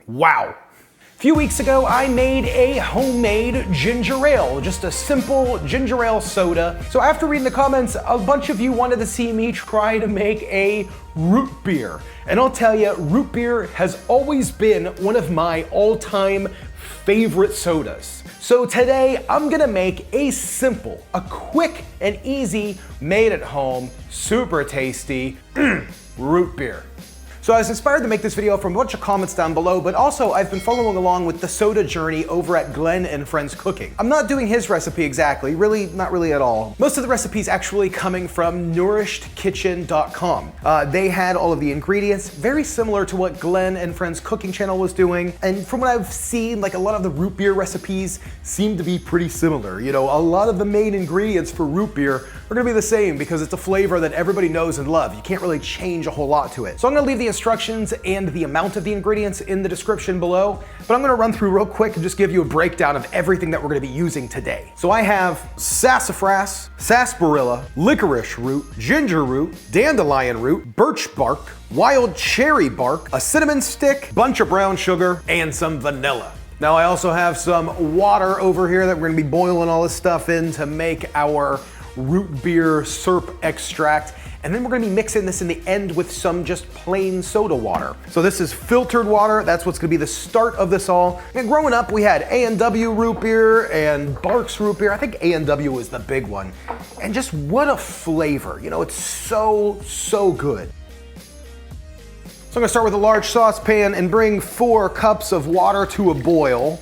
Wow. A few weeks ago, I made a homemade ginger ale, just a simple ginger ale soda. So after reading the comments, a bunch of you wanted to see me try to make a root beer. And I'll tell you, root beer has always been one of my all-time favorite sodas. So today, I'm gonna make a simple, a quick and easy, made at home, super tasty root beer. So I was inspired to make this video from a bunch of comments down below, but also I've been following along with the soda journey over at Glen and Friends Cooking. I'm not doing his recipe exactly, not really at all. Most of the recipes actually coming from nourishedkitchen.com. They had all of the ingredients, very similar to what Glen and Friends Cooking channel was doing. And from what I've seen, like a lot of the root beer recipes seem to be pretty similar. You know, a lot of the main ingredients for root beer are gonna be the same because it's a flavor that everybody knows and loves. You can't really change a whole lot to it. So I'm gonna leave the instructions and the amount of the ingredients in the description below, but I'm gonna run through real quick and just give you a breakdown of everything that we're gonna be using today. So I have sassafras, sarsaparilla, licorice root, ginger root, dandelion root, birch bark, wild cherry bark, a cinnamon stick, bunch of brown sugar, and some vanilla. Now I also have some water over here that we're gonna be boiling all this stuff in to make our root beer syrup extract. And then we're gonna be mixing this in the end with some just plain soda water. So this is filtered water. That's what's gonna be the start of this all. And growing up, we had A&W root beer and Barks root beer. I think A&W was the big one. And just what a flavor. You know, it's so, so good. So I'm gonna start with a large saucepan and bring 4 cups of water to a boil.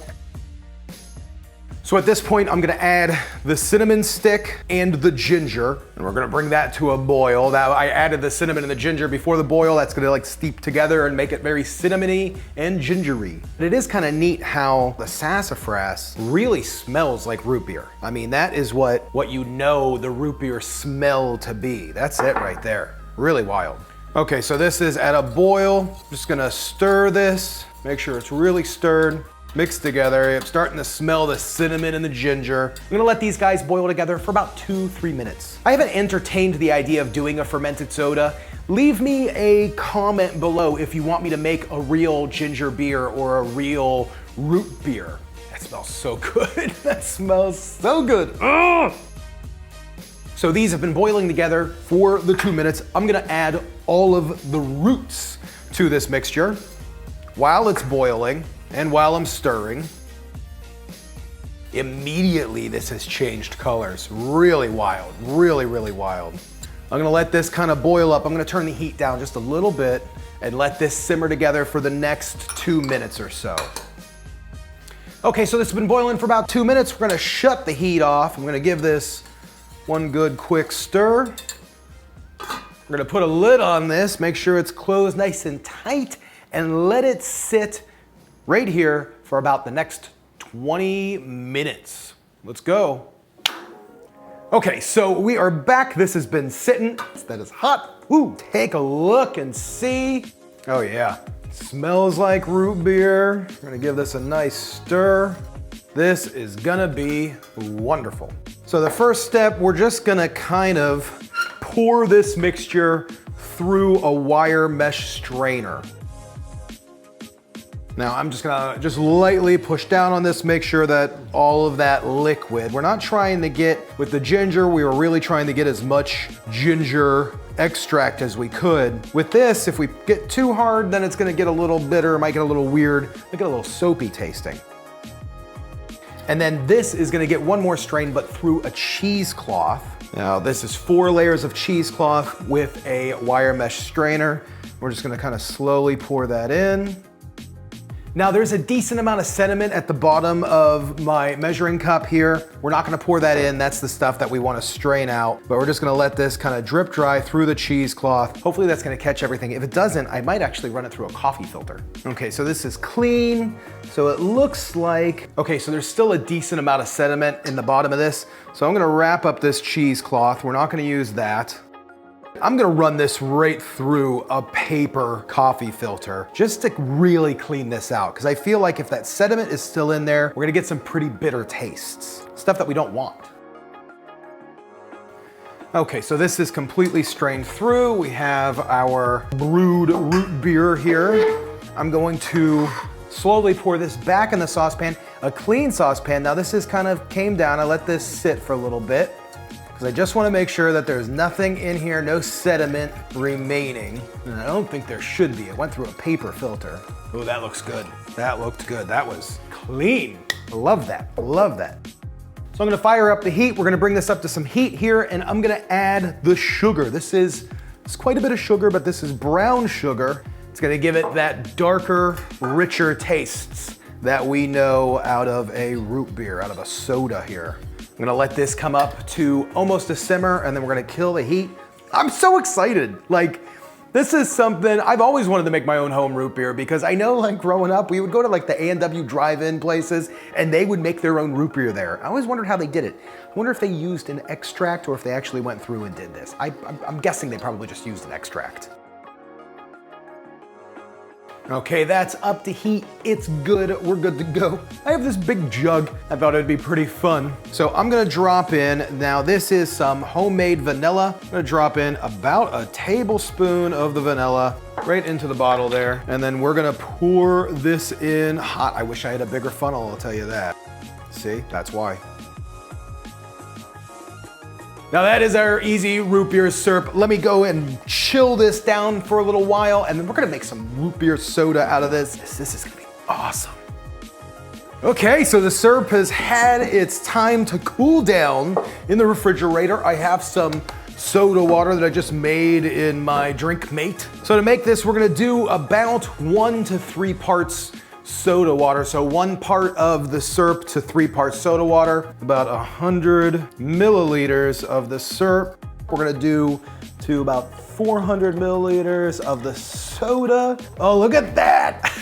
So at this point, I'm gonna add the cinnamon stick and the ginger, and we're gonna bring that to a boil. Now, I added the cinnamon and the ginger before the boil. That's gonna like steep together and make it very cinnamony and gingery. But it is kind of neat how the sassafras really smells like root beer. I mean, that is what you know the root beer smell to be. That's it right there. Really wild. Okay, so this is at a boil. Just gonna stir this, make sure it's really stirred. Mixed together. I'm starting to smell the cinnamon and the ginger. I'm gonna let these guys boil together for about 2-3 minutes. I haven't entertained the idea of doing a fermented soda. Leave me a comment below if you want me to make a real ginger beer or a real root beer. That smells so good. That smells so good. Ugh! So these have been boiling together for the 2 minutes. I'm gonna add all of the roots to this mixture while it's boiling. And while I'm stirring, immediately this has changed colors. Really wild, really, really wild. I'm gonna let this kind of boil up. I'm gonna turn the heat down just a little bit and let this simmer together for the next 2 minutes or so. Okay, so this has been boiling for about 2 minutes. We're gonna shut the heat off. I'm gonna give this one good quick stir. We're gonna put a lid on this, make sure it's closed nice and tight, and let it sit right here for about the next 20 minutes. Let's go. Okay, so we are back. This has been sitting. That is hot. Woo, take a look and see. Oh yeah, smells like root beer. We're gonna give this a nice stir. This is gonna be wonderful. So the first step, we're just gonna kind of pour this mixture through a wire mesh strainer. Now I'm just gonna lightly push down on this, make sure that all of that liquid, we're not trying to get, with the ginger, we were really trying to get as much ginger extract as we could. With this, if we get too hard, then it's gonna get a little bitter, might get a little weird, might get a little soapy tasting. And then this is gonna get one more strain, but through a cheesecloth. Now this is 4 layers of cheesecloth with a wire mesh strainer. We're just gonna kind of slowly pour that in. Now there's a decent amount of sediment at the bottom of my measuring cup here. We're not gonna pour that in. That's the stuff that we wanna strain out, but we're just gonna let this kind of drip dry through the cheesecloth. Hopefully that's gonna catch everything. If it doesn't, I might actually run it through a coffee filter. Okay, so this is clean. So it looks like, okay, so there's still a decent amount of sediment in the bottom of this. So I'm gonna wrap up this cheesecloth. We're not gonna use that. I'm gonna run this right through a paper coffee filter just to really clean this out, because I feel like if that sediment is still in there, we're gonna get some pretty bitter tastes, stuff that we don't want. Okay, so this is completely strained through. We have our brewed root beer here. I'm going to slowly pour this back in the saucepan, a clean saucepan. Now this is kind of came down. I let this sit for a little bit because I just want to make sure that there's nothing in here, no sediment remaining. And I don't think there should be. It went through a paper filter. Oh, that looks good. That looked good. That was clean. I love that. I love that. So I'm gonna fire up the heat. We're gonna bring this up to some heat here, and I'm gonna add the sugar. It's quite a bit of sugar, but this is brown sugar. It's gonna give it that darker, richer tastes that we know out of a root beer, out of a soda here. I'm gonna let this come up to almost a simmer, and then we're gonna kill the heat. I'm so excited. Like, this is something, I've always wanted to make my own home root beer because I know, like, growing up, we would go to like the A&W drive-in places and they would make their own root beer there. I always wondered how they did it. I wonder if they used an extract or if they actually went through and did this. I'm guessing they probably just used an extract. Okay, that's up to heat. It's good. We're good to go. I have this big jug. I thought it'd be pretty fun. So I'm gonna drop in, now this is some homemade vanilla. I'm gonna drop in about a tablespoon of the vanilla right into the bottle there. And then we're gonna pour this in hot. I wish I had a bigger funnel, I'll tell you that. See, that's why. Now that is our easy root beer syrup. Let me go and chill this down for a little while, and then we're gonna make some root beer soda out of this. This is gonna be awesome. Okay, so the syrup has had its time to cool down in the refrigerator. I have some soda water that I just made in my drink mate. So to make this, we're gonna do about 1 to 3 parts soda water. So 1 part of the syrup to 3 parts soda water, about 100 milliliters of the syrup. We're gonna do to about 400 milliliters of the soda. Oh, look at that.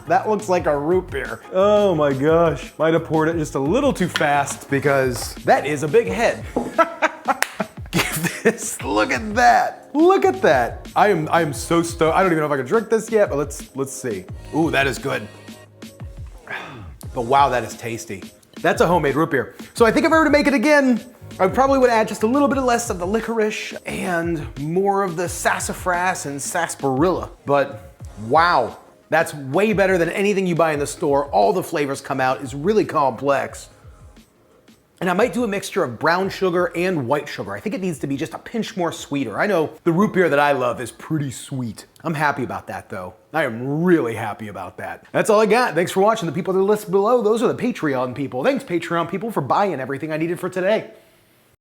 That looks like a root beer. Oh my gosh. Might have poured it just a little too fast because that is a big head. Give this, look at that. Look at that. I am so stoked. I don't even know if I can drink this yet, but let's see. Ooh, that is good. But wow, that is tasty. That's a homemade root beer. So I think if I were to make it again, I probably would add just a little bit less of the licorice and more of the sassafras and sarsaparilla. But wow, that's way better than anything you buy in the store. All the flavors come out. It's really complex. And I might do a mixture of brown sugar and white sugar. I think it needs to be just a pinch more sweeter. I know the root beer that I love is pretty sweet. I'm happy about that though. I am really happy about that. That's all I got. Thanks for watching. The people that are listed below, those are the Patreon people. Thanks Patreon people for buying everything I needed for today.